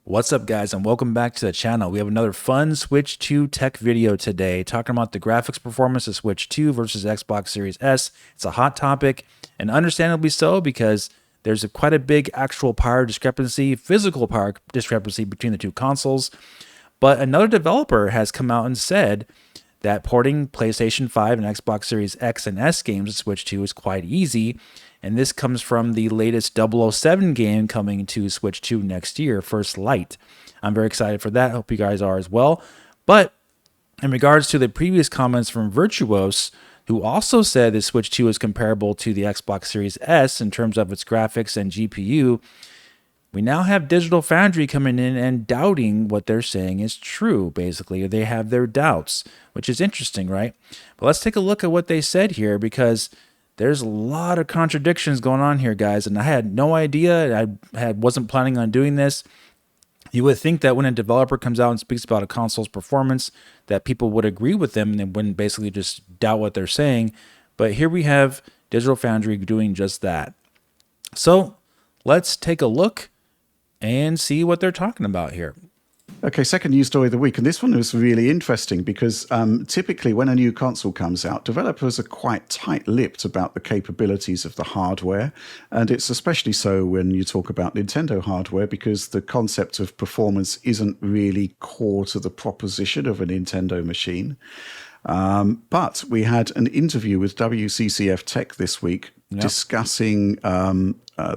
What's up, guys, and welcome back to the channel. We have another fun Switch 2 tech video today, talking about the graphics performance of Switch 2 versus Xbox Series S. It's a hot topic, and understandably so, because there's quite a big actual power discrepancy, physical power discrepancy between the two consoles. But another developer has come out and said that porting PlayStation 5 and Xbox Series X and S games to Switch 2 is quite easy. And this comes from the latest 007 game coming to Switch 2 next year, First Light. I'm very excited for that. Hope you guys are as well. But in regards to the previous comments from Virtuos, who also said that Switch 2 is comparable to the Xbox Series S in terms of its graphics and GPU, we now have Digital Foundry coming in and doubting what they're saying is true, basically. They have their doubts, which is interesting, right? But let's take a look at what they said here, because there's a lot of contradictions going on here, guys, and I had no idea. Wasn't planning on doing this. You would think that when a developer comes out and speaks about a console's performance, that people would agree with them and they wouldn't basically just doubt what they're saying. But here we have Digital Foundry doing just that. So let's take a look and see what they're talking about here. Okay, second news story of the week, and this one was really interesting because typically when a new console comes out, developers are quite tight-lipped about the capabilities of the hardware, and it's especially so when you talk about Nintendo hardware because the concept of performance isn't really core to the proposition of a Nintendo machine. But we had an interview with WCCF Tech this week discussing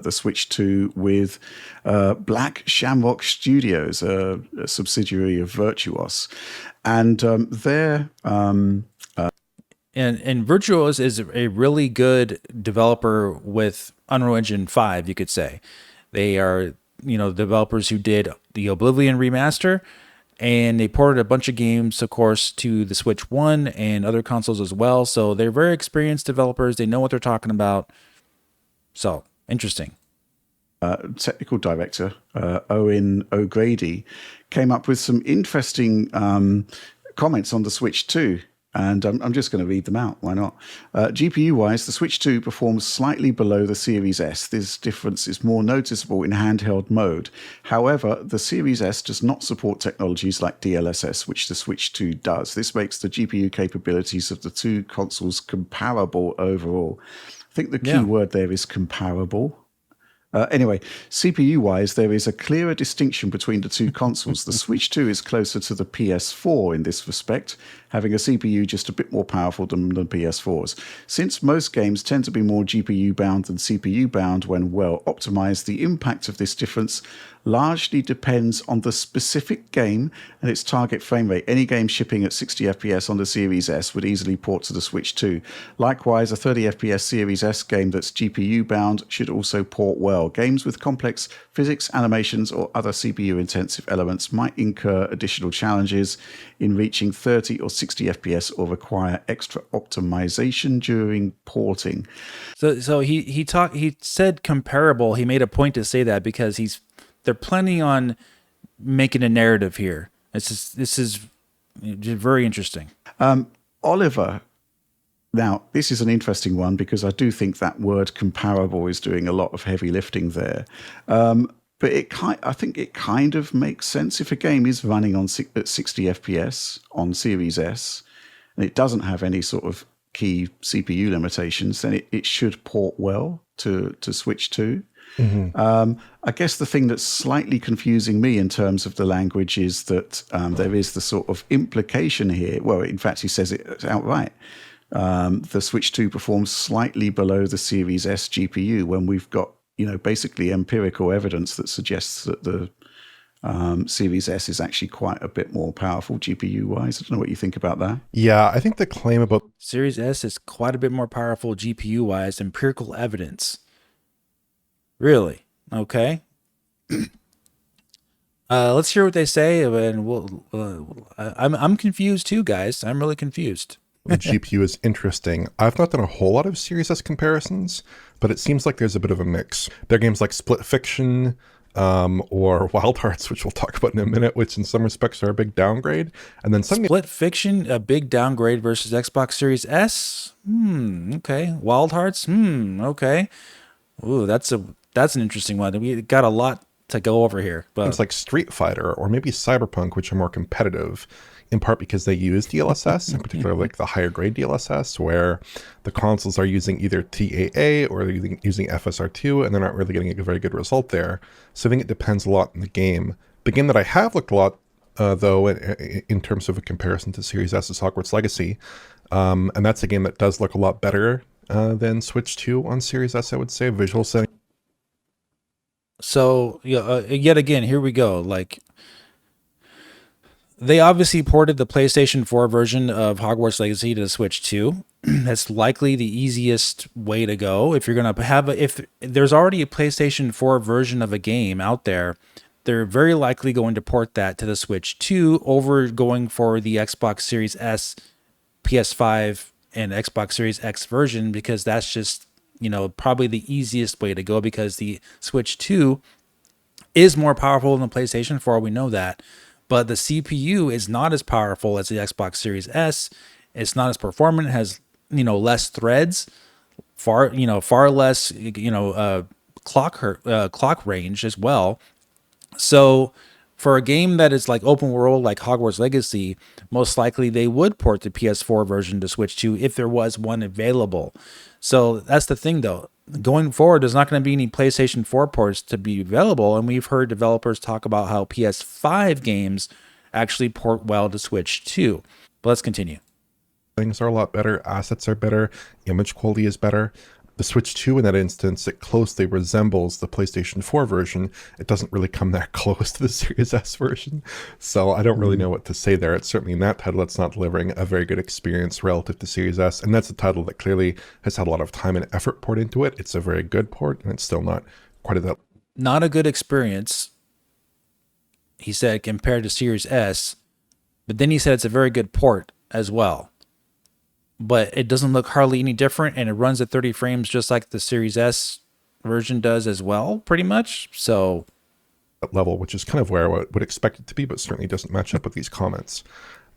the Switch 2 with Black Shamrock Studios, a subsidiary of Virtuos. And they're... And Virtuos is a really good developer with Unreal Engine 5, you could say. They are, developers who did the Oblivion remaster, and they ported a bunch of games, of course, to the Switch 1 and other consoles as well. So they're very experienced developers. They know what they're talking about. So, interesting. Technical director, Owen O'Grady, came up with some interesting comments on the Switch 2. And I'm just going to read them out. Why not? GPU-wise, the Switch 2 performs slightly below the Series S. This difference is more noticeable in handheld mode. However, the Series S does not support technologies like DLSS, which the Switch 2 does. This makes the GPU capabilities of the two consoles comparable overall. I think the key word there is comparable. Anyway, CPU-wise, there is a clearer distinction between the two consoles. The Switch 2 is closer to the PS4 in this respect, having a CPU just a bit more powerful than the PS4's. Since most games tend to be more GPU-bound than CPU-bound when well optimized, the impact of this difference largely depends on the specific game and its target frame rate. Any game shipping at 60 FPS on the Series S would easily port to the Switch 2. Likewise, a 30 FPS Series S game that's GPU-bound should also port well. Games with complex physics, animations, or other CPU-intensive elements might incur additional challenges in reaching 30 or 60 FPS or require extra optimization during porting. So he said comparable. He made a point to say that because they're planning on making a narrative here. This is very interesting. Oliver. Now, this is an interesting one because I do think that word comparable is doing a lot of heavy lifting there. But I think it kind of makes sense if a game is running at 60 FPS on Series S and it doesn't have any sort of key CPU limitations, then it should port well to Switch 2. Mm-hmm. I guess the thing that's slightly confusing me in terms of the language is that there is the sort of implication here. Well, in fact, he says it outright. The Switch 2 performs slightly below the Series S GPU when we've got, basically empirical evidence that suggests that the Series S is actually quite a bit more powerful GPU-wise. I don't know what you think about that. Yeah, I think the claim about Series S is quite a bit more powerful GPU-wise, empirical evidence. Really? Okay. Let's hear what they say, and I'm confused too, guys. I'm really confused. the GPU is interesting. I've not done a whole lot of Series S comparisons, but it seems like there's a bit of a mix. There are games like Split Fiction or Wild Hearts, which we'll talk about in a minute, which in some respects are a big downgrade. And then some Split Fiction, a big downgrade versus Xbox Series S. Okay. Wild Hearts. Okay. Ooh, that's an interesting one. We got a lot to go over here. But Games like Street Fighter or maybe Cyberpunk, which are more competitive, in part because they use DLSS, in particular like the higher grade DLSS, where the consoles are using either TAA or they're using FSR2, and they're not really getting a very good result there. So I think it depends a lot on the game. The game that I have looked a lot, though, in terms of a comparison to Series S is Hogwarts Legacy. And that's a game that does look a lot better than Switch 2 on Series S, I would say. Visual setting. so yet again, here we go. Like, they obviously ported the PlayStation 4 version of Hogwarts Legacy to the Switch 2. That's likely the easiest way to go. If you're going to have if there's already a PlayStation 4 version of a game out there, they're very likely going to port that to the Switch 2 over going for the Xbox Series S, PS5, and Xbox Series X version, because that's just, probably the easiest way to go, because the Switch 2 is more powerful than the PlayStation 4. We know that. But the CPU is not as powerful as the Xbox Series S. It's not as performant. It has, less threads, far less, clock range as well. So for a game that is like open world, like Hogwarts Legacy, most likely they would port the PS4 version to Switch 2 if there was one available. So that's the thing, though. Going forward, there's not going to be any PlayStation 4 ports to be available, and we've heard developers talk about how PS5 games actually port well to Switch 2. But let's continue. Things are a lot better. Assets are better. Image quality is better. The Switch 2, in that instance, it closely resembles the PlayStation 4 version. It doesn't really come that close to the Series S version. So I don't really know what to say there. It's certainly in that title, it's not delivering a very good experience relative to Series S. And that's a title that clearly has had a lot of time and effort poured into it. It's a very good port, and it's still not quite at that. Not a good experience, he said, compared to Series S. But then he said it's a very good port as well. But it doesn't look hardly any different, and it runs at 30 frames just like the Series S version does as well, pretty much. So level, which is kind of where I would expect it to be, but certainly doesn't match up with these comments.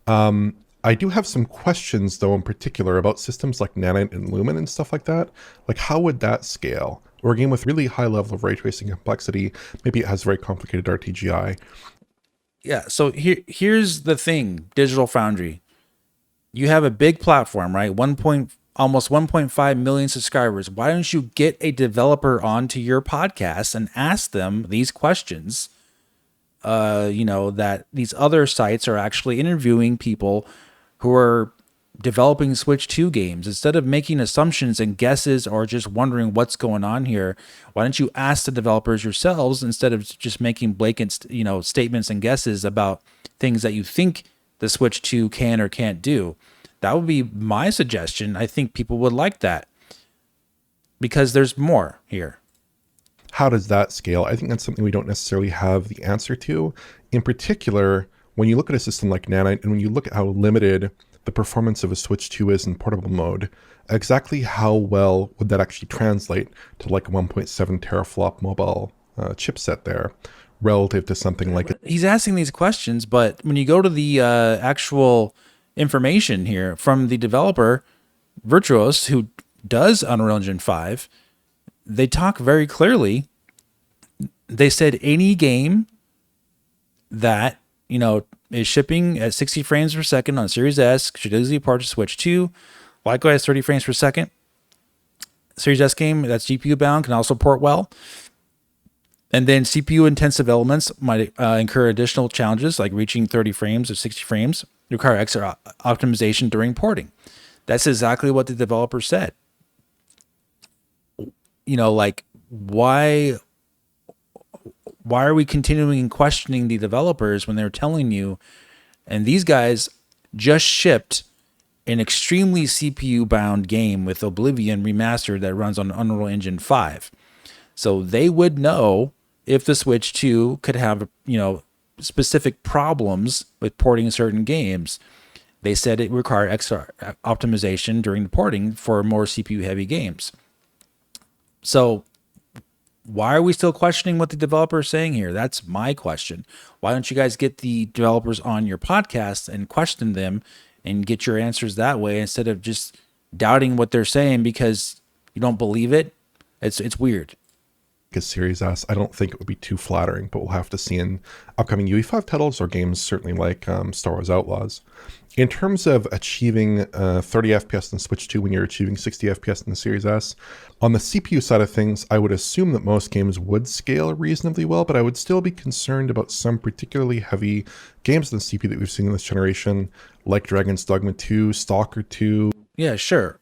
I do have some questions, though, in particular about systems like Nanite and Lumen and stuff like that. Like, how would that scale? Or a game with really high level of ray tracing complexity, maybe it has very complicated RTGI. Yeah, so here's the thing, Digital Foundry. You have a big platform, right? Almost 1.5 million subscribers. Why don't you get a developer onto your podcast and ask them these questions? That these other sites are actually interviewing people who are developing Switch 2 games. Instead of making assumptions and guesses or just wondering what's going on here, why don't you ask the developers yourselves instead of just making blatant, statements and guesses about things that you think the Switch 2 can or can't do? That would be my suggestion. I think people would like that because there's more here. How does that scale? I think that's something we don't necessarily have the answer to. In particular, when you look at a system like Nanite and when you look at how limited the performance of a Switch 2 is in portable mode, exactly how well would that actually translate to like a 1.7 teraflop mobile chipset there relative to something like it? He's asking these questions, but when you go to the actual information here from the developer, Virtuos, who does Unreal Engine 5, they talk very clearly. They said any game that, is shipping at 60 frames per second on Series S should easily port to Switch 2. Likewise, 30 frames per second. Series S game that's GPU bound can also port well. And then CPU intensive elements might incur additional challenges like reaching 30 frames or 60 frames, require extra optimization during porting. That's exactly what the developer said. Why are we continuing questioning the developers when they're telling you, and these guys just shipped an extremely CPU bound game with Oblivion Remastered that runs on Unreal Engine 5. So they would know if the Switch 2 could have, specific problems with porting certain games. They said it required extra optimization during the porting for more CPU heavy games. So why are we still questioning what the developer is saying here? That's my question. Why don't you guys get the developers on your podcast and question them and get your answers that way instead of just doubting what they're saying because you don't believe it? It's weird. as Series S. I don't think it would be too flattering, but we'll have to see in upcoming UE5 titles or games certainly like Star Wars Outlaws. In terms of achieving 30 FPS in Switch 2 when you're achieving 60 FPS in the Series S, on the CPU side of things, I would assume that most games would scale reasonably well, but I would still be concerned about some particularly heavy games on the CPU that we've seen in this generation, like Dragon's Dogma 2, Stalker 2. Yeah, sure.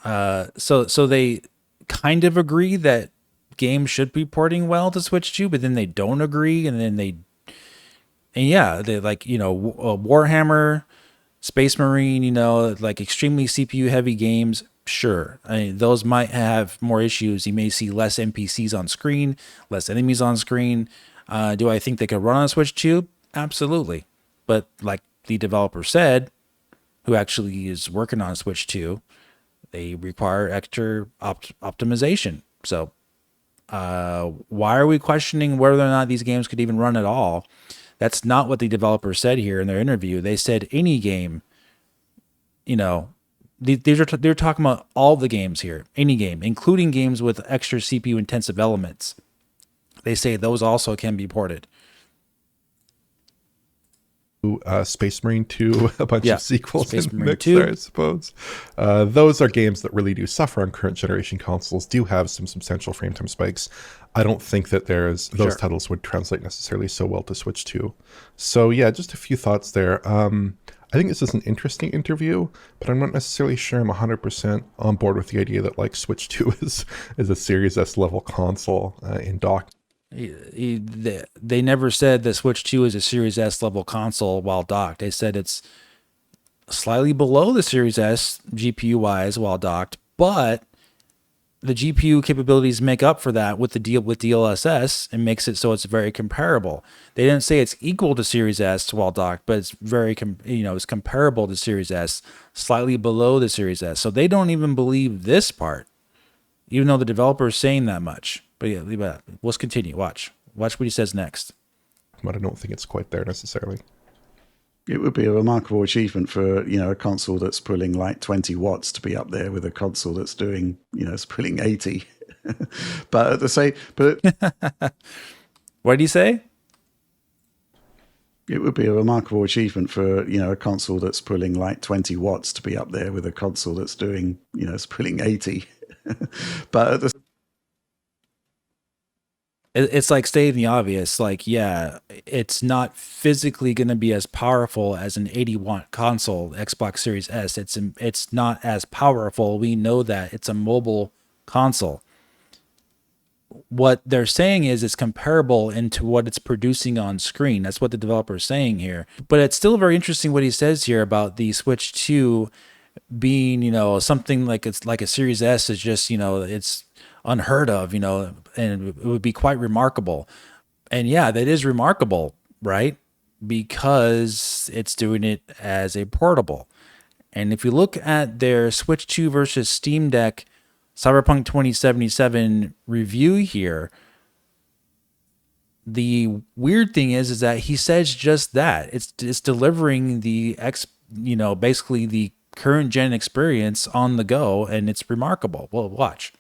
So they kind of agree that games should be porting well to Switch 2, but then they don't agree, and then they like, Warhammer, Space Marine, like extremely CPU heavy games. Sure. I mean, those might have more issues. You may see less NPCs on screen, less enemies on screen. Do I think they could run on Switch 2? Absolutely. But like the developer said, who actually is working on Switch 2, they require extra optimization. So why are we questioning whether or not these games could even run at all? That's not what the developers said here in their interview. They said any game, they're talking about all the games here, any game, including games with extra CPU intensive elements. They say those also can be ported. Space Marine 2, a bunch of sequels Space in the Marine mix 2. there, I suppose. Those are games that really do suffer on current generation consoles, do have some substantial frame time spikes. I don't think that those titles would translate necessarily so well to Switch 2. So yeah, just a few thoughts there. I think this is an interesting interview, but I'm not necessarily sure I'm 100% on board with the idea that like Switch 2 is a Series S level console in dock. They never said that Switch 2 is a Series S level console while docked. They said it's slightly below the Series S GPU wise while docked, but the GPU capabilities make up for that with DLSS and makes it so it's very comparable. They didn't say it's equal to Series S while docked, but it's very it's comparable to Series S, slightly below the Series S. So they don't even believe this part, even though the developer is saying that much. But yeah, leave it. Let's continue. Watch what he says next. But I don't think it's quite there necessarily. It would be a remarkable achievement for a console that's pulling like 20 watts to be up there with a console that's doing it's pulling 80. But at the same, what did he say? It would be a remarkable achievement for a console that's pulling like 20 watts to be up there with a console that's doing it's pulling 80. But at the It's like stating the obvious. Like, yeah, it's not physically going to be as powerful as an 80-watt console, Xbox Series S. It's not as powerful. We know that. It's a mobile console. What they're saying is it's comparable into what it's producing on screen. That's what the developer is saying here. But it's still very interesting what he says here about the Switch 2 being, something like it's like a Series S is just, it's unheard of, and it would be quite remarkable. And yeah, that is remarkable, right? Because it's doing it as a portable. And if you look at their Switch 2 versus Steam Deck Cyberpunk 2077 review here, the weird thing is that he says just that. It's delivering the basically the current gen experience on the go, and it's remarkable. Well, watch.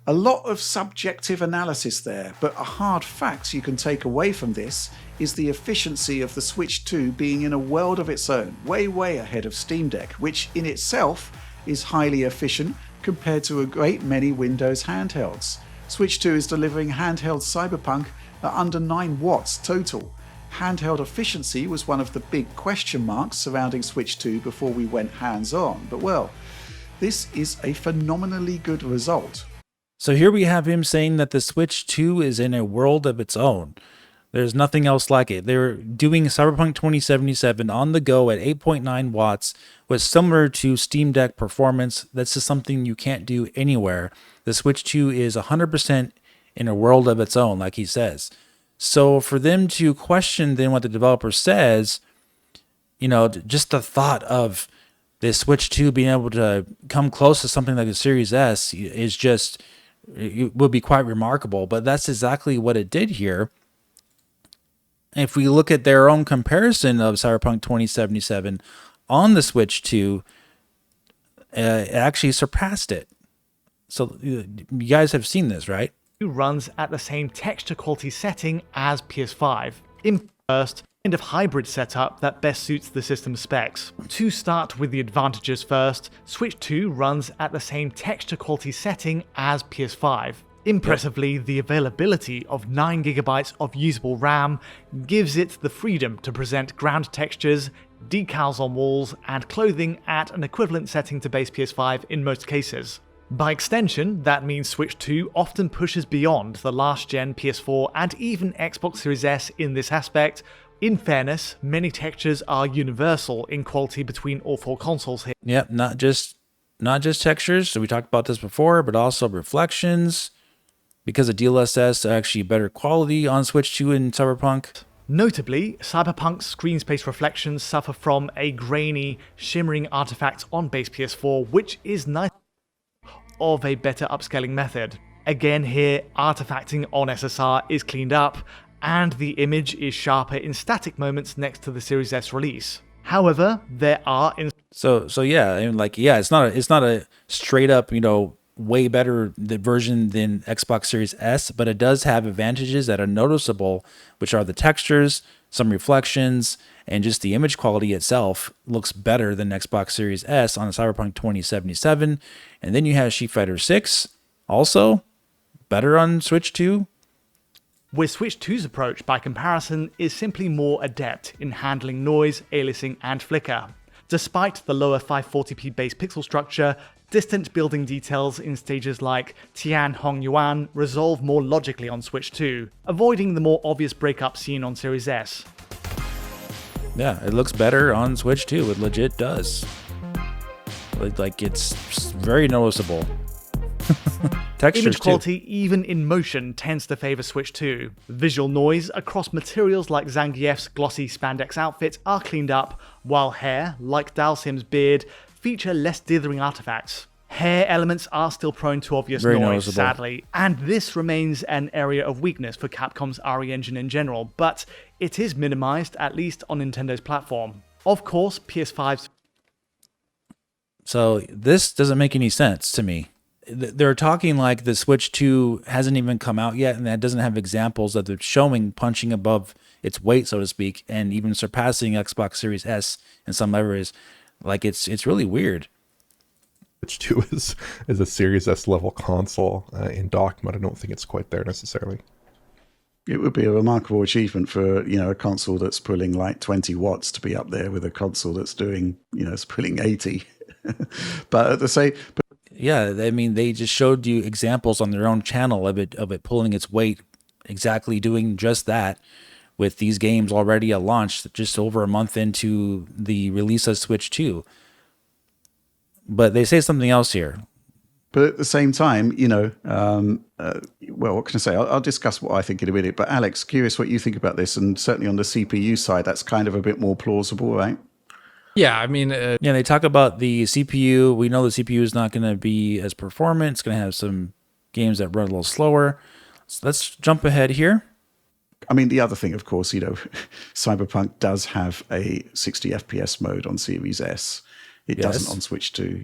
A lot of subjective analysis there, but a hard fact you can take away from this is the efficiency of the Switch 2 being in a world of its own, way ahead of Steam Deck, which in itself is highly efficient compared to a great many Windows handhelds. Switch 2 is delivering handheld Cyberpunk at under 9 watts total. Handheld efficiency was one of the big question marks surrounding Switch 2 before we went hands-on, but well, this is a phenomenally good result. So here we have him saying that the Switch 2 is in a world of its own. There's nothing else like it. They're doing Cyberpunk 2077 on the go at 8.9 watts, was similar to Steam Deck performance. That's just something you can't do anywhere. The Switch 2 is 100% in a world of its own, like he says. So for them to question then what the developer says, just the thought of the Switch 2 being able to come close to something like the Series S is just... it would be quite remarkable, but that's exactly what it did here. If we look at their own comparison of Cyberpunk 2077 on the Switch 2, it actually surpassed it. So you guys have seen this, right? runs at the same texture quality setting as PS5. In first, kind of hybrid setup that best suits the system's specs. To start with the advantages first, Switch 2 runs at the same texture quality setting as PS5. Impressively, the availability of 9GB of usable RAM gives it the freedom to present ground textures, decals on walls, and clothing at an equivalent setting to base PS5 in most cases. By extension, that means Switch 2 often pushes beyond the last-gen PS4 and even Xbox Series S in this aspect. In fairness, many textures are universal in quality between all four consoles here. Yep, not just textures. So we talked about this before, but also reflections. Because of DLSS, actually better quality on Switch 2 and Cyberpunk. Notably, Cyberpunk's screen space reflections suffer from a grainy, shimmering artifact on base PS4, which is nice of a better upscaling method. Again here, artifacting on SSR is cleaned up, and the image is sharper in static moments next to the Series S release. However, there are So yeah, I mean, like, yeah, it's not a straight up, way better version than Xbox Series S, but it does have advantages that are noticeable, which are the textures, some reflections, and just the image quality itself looks better than Xbox Series S on the Cyberpunk 2077. And then you have Street Fighter 6, also better on Switch 2. Where Switch 2's approach, by comparison, is simply more adept in handling noise, aliasing, and flicker. Despite the lower 540p base pixel structure, distant building details in stages like Tian Hong Yuan resolve more logically on Switch 2, avoiding the more obvious breakup seen on Series S. Yeah, it looks better on Switch 2. It legit does. Like, it's very noticeable. Textures Image quality, too. even in motion, tends to favor Switch 2. Visual noise across materials like Zangief's glossy spandex outfit are cleaned up, while hair, like Dalsim's beard, feature less dithering artifacts. Hair elements are still prone to obvious Very noise, noticeable. sadly, and this remains an area of weakness for Capcom's RE engine in general, but it is minimized, at least on Nintendo's platform. Of course, PS5's... So this doesn't make any sense to me. They're talking like the Switch 2 hasn't even come out yet, and that doesn't have examples of it showing punching above its weight, so to speak, and even surpassing Xbox Series S in some areas. Like, it's really weird. Switch 2 is a Series S level console in dock mode. I don't think it's quite there necessarily. It would be a remarkable achievement for a console that's pulling like 20 watts to be up there with a console that's doing it's pulling 80. But at the same, Yeah, I mean, they just showed you examples on their own channel of it pulling its weight, exactly doing just that, with these games already at launch, just over a month into the release of Switch 2. But they say something else here. But at the same time, well, what can I say? I'll discuss what I think in a minute. But Alex, curious what you think about this, and certainly on the CPU side, that's kind of a bit more plausible, right? Yeah, I mean... Yeah, they talk about the CPU. We know the CPU is not going to be as performant. It's going to have some games that run a little slower. So let's jump ahead here. I mean, the other thing, of course, Cyberpunk does have a 60 FPS mode on Series S. It doesn't on Switch 2.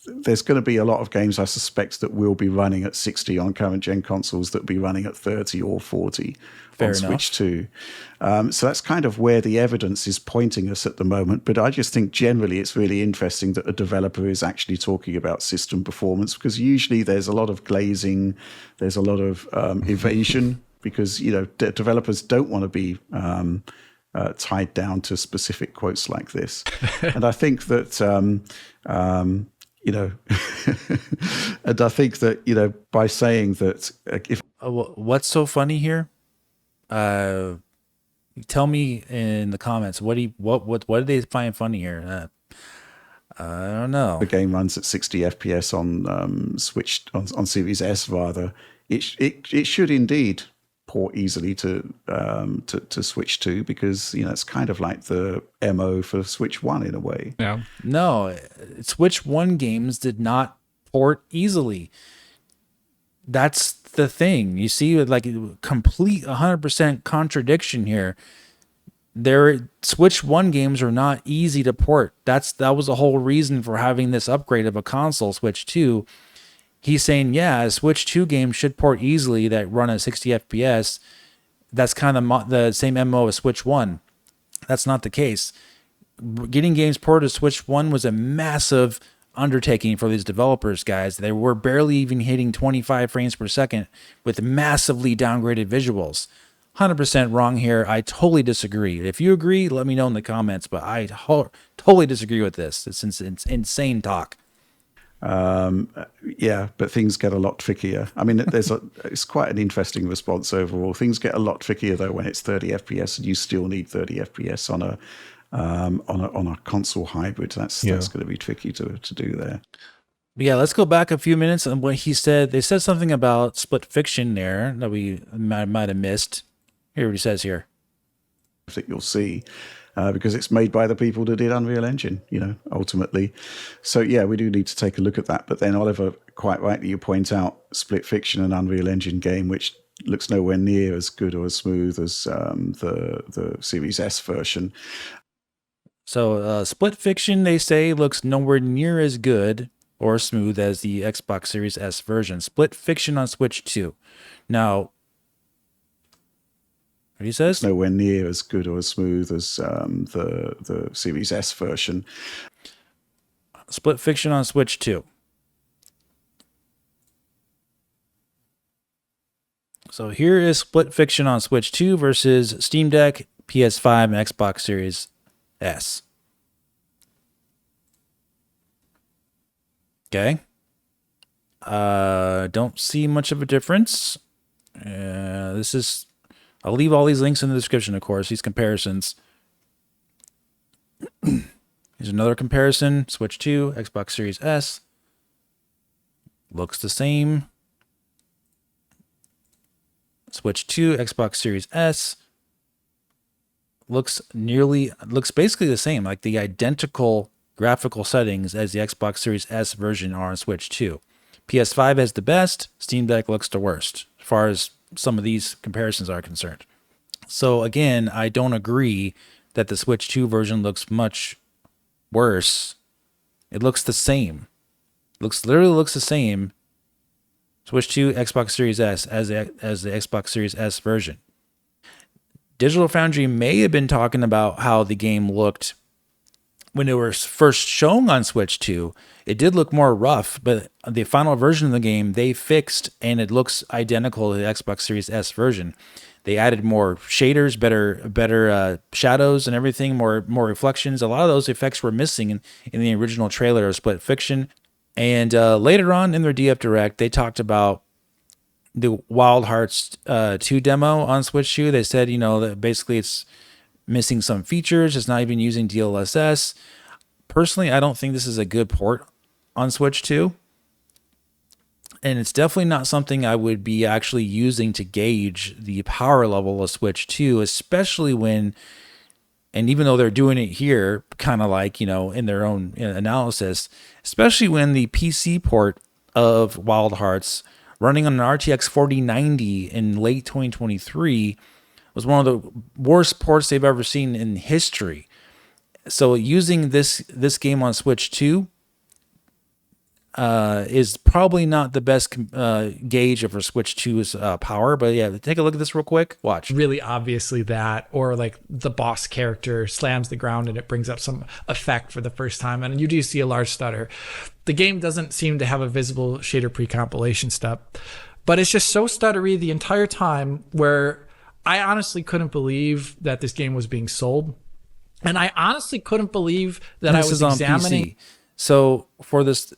There's going to be a lot of games, I suspect, that will be running at 60 on current gen consoles that will be running at 30 or 40 on Switch 2. So that's kind of where the evidence is pointing us at the moment. But I just think generally it's really interesting that a developer is actually talking about system performance, because usually there's a lot of glazing, there's a lot of evasion, because developers don't want to be tied down to specific quotes like this. And I think that and I think that by saying that if What's so funny here? Tell me in the comments. What did they find funny here? I don't know. the game runs at 60 FPS on Switch on Series S, rather, it should indeed port easily to Switch 2, because it's kind of like the MO for Switch 1 in a way. Yeah. No, Switch 1 games did not port easily. That's the thing. You see, like, complete 100% contradiction here. Switch 1 games are not easy to port. That was the whole reason for having this upgrade of a console, Switch 2. he's saying, yeah, a Switch 2 game should port easily that run at 60 FPS. That's kind of the same MO as Switch 1. That's not the case. Getting games ported to Switch 1 was a massive undertaking for these developers, guys. They were barely even hitting 25 frames per second with massively downgraded visuals. 100% wrong here. I totally disagree. If you agree, let me know in the comments, but I totally disagree with this. It's insane talk. Yeah, but things get a lot trickier. I mean, it's quite an interesting response overall. Things get a lot trickier though when it's 30 FPS, and you still need 30 FPS on a console hybrid. That's going to be tricky to do there. Yeah, let's go back a few minutes on what he said. They said something about split fiction there that we might have missed. Here what he says here. That you'll see. Because it's made by the people that did Unreal Engine, ultimately. So, yeah, we do need to take a look at that. But then, Oliver, quite rightly, you point out Split Fiction, an Unreal Engine game, which looks nowhere near as good or as smooth as the Series S version. So, Split Fiction, they say, looks nowhere near as good or smooth as the Xbox Series S version. Split Fiction on Switch 2. Now, what he says? Nowhere near as good or as smooth as the Series S version. Split Fiction on Switch 2. So here is Split Fiction on Switch 2 versus Steam Deck, PS5, and Xbox Series S. Okay. Don't see much of a difference. I'll leave all these links in the description, of course, these comparisons. Here's another comparison. Switch 2, Xbox Series S. Looks the same. Switch 2, Xbox Series S. Looks basically the same, like the identical graphical settings as the Xbox Series S version are on Switch 2. PS5 has the best, Steam Deck looks the worst, as far as some of these comparisons are concerned. So again, I don't agree that the Switch 2 version looks much worse. It looks the same. Literally looks the same. Switch 2, Xbox Series S as the Xbox Series S version. Digital Foundry may have been talking about how the game looked when it was first shown on Switch 2. It did look more rough, but the final version of the game they fixed, and it looks identical to the Xbox Series S version. They added more shaders, better shadows and everything, more reflections. A lot of those effects were missing in the original trailer of Split Fiction. And later on in their DF Direct, they talked about the Wild Hearts 2 demo on Switch 2. They said, that basically it's missing some features. It's not even using DLSS. Personally, I don't think this is a good port on Switch 2. And it's definitely not something I would be actually using to gauge the power level of Switch 2, especially when, and even though they're doing it here, kind of like, in their own analysis, especially when the PC port of Wild Hearts running on an RTX 4090 in late 2023 was one of the worst ports they've ever seen in history. So using this game on Switch 2 is probably not the best gauge of our Switch 2's power. But yeah, take a look at this real quick. Watch. Really obviously that, or like the boss character slams the ground and it brings up some effect for the first time. And you do see a large stutter. The game doesn't seem to have a visible shader pre-compilation step, but it's just so stuttery the entire time where I honestly couldn't believe that this game was being sold. And I honestly couldn't believe that I was examining. PC. So for this,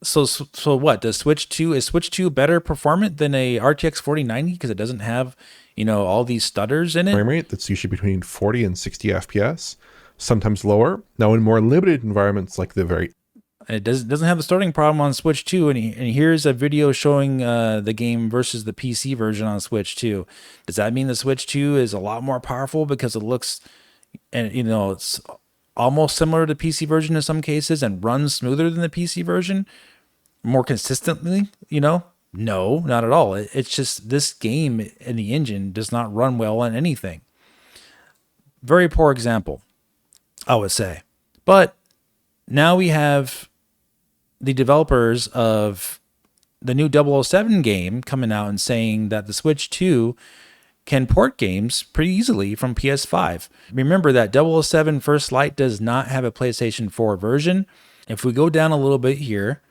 so what does Switch 2 is Switch 2 better performant than a RTX 4090 because it doesn't have all these stutters in it? Frame rate that's usually between 40 and 60 FPS, sometimes lower. Now in more limited environments like the very it doesn't have the starting problem on Switch 2, and here's a video showing the game versus the PC version on Switch 2. Does that mean the Switch 2 is a lot more powerful because it looks, and it's almost similar to the PC version in some cases and runs smoother than the PC version, more consistently? No, not at all. It's just this game and the engine does not run well on anything. Very poor example, I would say. But now we have the developers of the new 007 game coming out and saying that the Switch 2 can port games pretty easily from PS5. Remember that 007 First Light does not have a PlayStation 4 version. If we go down a little bit here,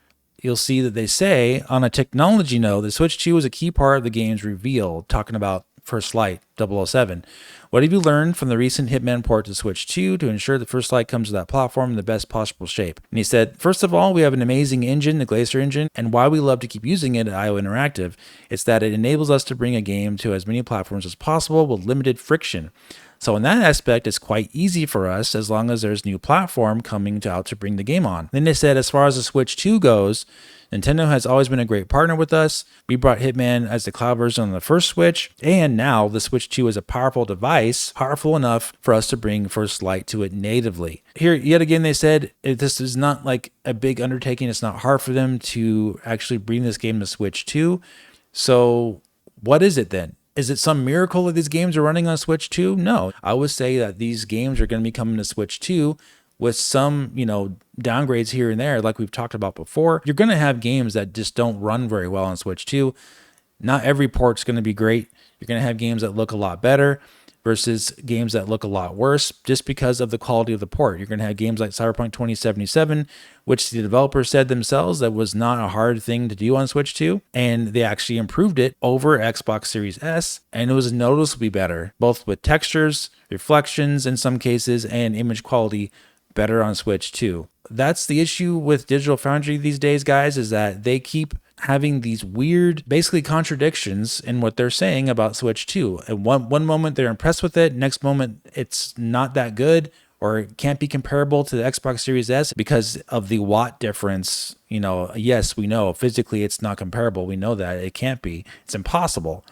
you'll see that they say, on a technology note, the Switch 2 is a key part of the game's reveal, talking about First Light 007. What have you learned from the recent Hitman port to Switch 2 to ensure that First Light comes to that platform in the best possible shape? And he said, first of all, we have an amazing engine, the Glacier engine, and why we love to keep using it at IO Interactive, it's that it enables us to bring a game to as many platforms as possible with limited friction. So in that aspect, it's quite easy for us as long as there's new platform coming out to bring the game on. Then they said, as far as the Switch 2 goes, Nintendo has always been a great partner with us. We brought Hitman as the cloud version on the first Switch, and now the Switch 2 is a powerful device, powerful enough for us to bring First Light to it natively. Here, yet again, they said this is not like a big undertaking. It's not hard for them to actually bring this game to Switch 2. So what is it then? Is it some miracle that these games are running on Switch 2? No. I would say that these games are going to be coming to Switch 2 with some, downgrades here and there, like we've talked about before. You're going to have games that just don't run very well on Switch 2. Not every port's going to be great. You're going to have games that look a lot better versus games that look a lot worse just because of the quality of the port. You're going to have games like Cyberpunk 2077, which the developers said themselves that was not a hard thing to do on Switch 2, and they actually improved it over Xbox Series S, and it was noticeably better, both with textures, reflections in some cases, and image quality better on Switch 2. That's the issue with Digital Foundry these days, guys, is that they keep having these weird, basically contradictions in what they're saying about Switch 2. At one moment they're impressed with it, next moment it's not that good, or it can't be comparable to the Xbox Series S because of the watt difference. Yes, we know physically it's not comparable. We know that it can't be. It's impossible.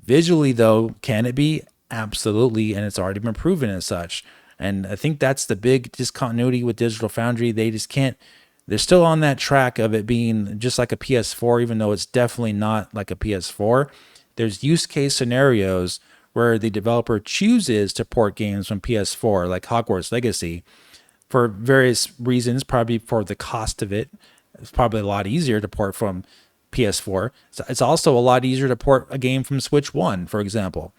Visually though, can it be? Absolutely, and it's already been proven as such. And I think that's the big discontinuity with Digital Foundry. They just can't. They're still on that track of it being just like a PS4, even though it's definitely not like a PS4. There's use case scenarios where the developer chooses to port games from PS4, like Hogwarts Legacy, for various reasons, probably for the cost of it. It's probably a lot easier to port from PS4. It's also a lot easier to port a game from Switch 1, for example.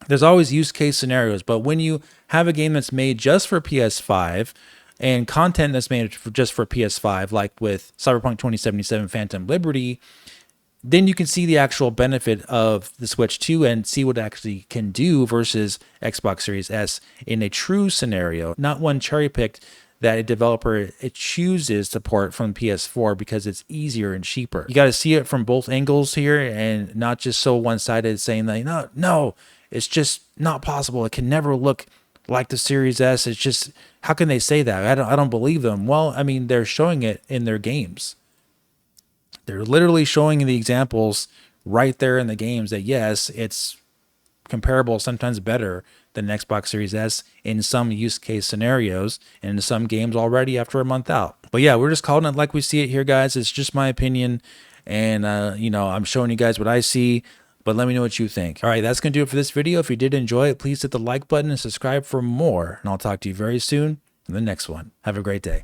There's always use case scenarios, but when you have a game that's made just for PS5 and content that's made just for PS5, like with Cyberpunk 2077 Phantom Liberty, then you can see the actual benefit of the Switch 2 and see what it actually can do versus Xbox Series S in a true scenario, not one cherry-picked that a developer it chooses to port from PS4 because it's easier and cheaper. You got to see it from both angles here and not just so one-sided saying that, no, it's just not possible. It can never look like the Series S. It's just, how can they say that? I don't believe them. Well, I mean, they're showing it in their games. They're literally showing the examples right there in the games that yes, it's comparable, sometimes better than Xbox Series S in some use case scenarios and in some games already after a month out. But yeah, we're just calling it like we see it here, guys. It's just my opinion. And, I'm showing you guys what I see. But let me know what you think. All right, that's going to do it for this video. If you did enjoy it, please hit the like button and subscribe for more. And I'll talk to you very soon in the next one. Have a great day.